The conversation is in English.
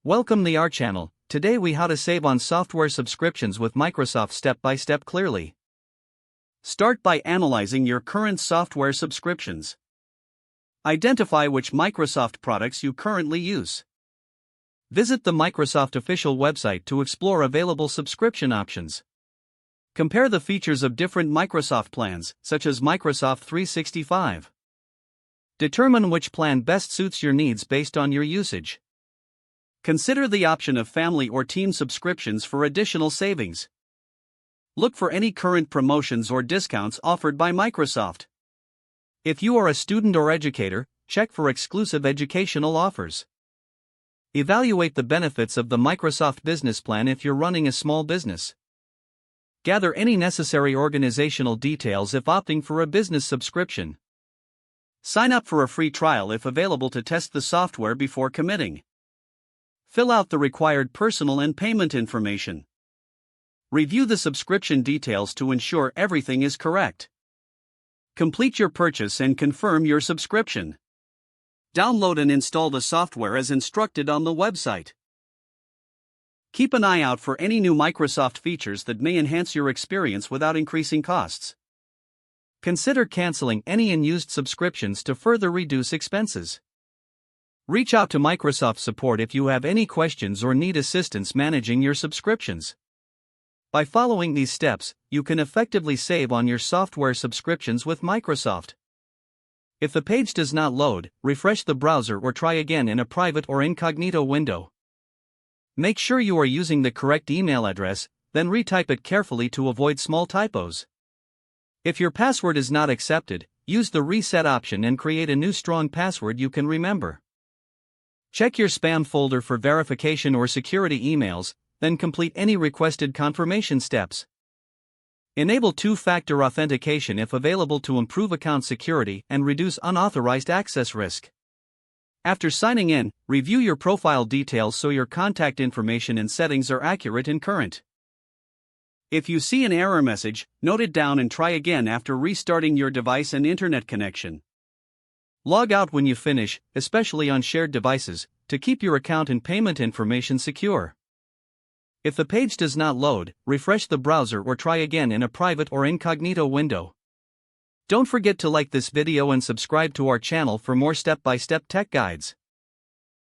Welcome to our channel. Today we how to save on software subscriptions with Microsoft step by step clearly. Start by analyzing your current software subscriptions. Identify which Microsoft products you currently use. Visit the Microsoft official website to explore available subscription options. Compare the features of different Microsoft plans, such as Microsoft 365. Determine which plan best suits your needs based on your usage. Consider the option of family or team subscriptions for additional savings. Look for any current promotions or discounts offered by Microsoft. If you are a student or educator, check for exclusive educational offers. Evaluate the benefits of the Microsoft Business Plan if you're running a small business. Gather any necessary organizational details if opting for a business subscription. Sign up for a free trial if available to test the software before committing. Fill out the required personal and payment information. Review the subscription details to ensure everything is correct. Complete your purchase and confirm your subscription. Download and install the software as instructed on the website. Keep an eye out for any new Microsoft features that may enhance your experience without increasing costs. Consider canceling any unused subscriptions to further reduce expenses. Reach out to Microsoft support if you have any questions or need assistance managing your subscriptions. By following these steps, you can effectively save on your software subscriptions with Microsoft. If the page does not load, refresh the browser or try again in a private or incognito window. Make sure you are using the correct email address, then retype it carefully to avoid small typos. If your password is not accepted, use the reset option and create a new strong password you can remember. Check your spam folder for verification or security emails, then complete any requested confirmation steps. Enable two-factor authentication if available to improve account security and reduce unauthorized access risk. After signing in, review your profile details so your contact information and settings are accurate and current. If you see an error message, note it down and try again after restarting your device and internet connection. Log out when you finish, especially on shared devices, to keep your account and payment information secure. If the page does not load, refresh the browser or try again in a private or incognito window. Don't forget to like this video and subscribe to our channel for more step-by-step tech guides.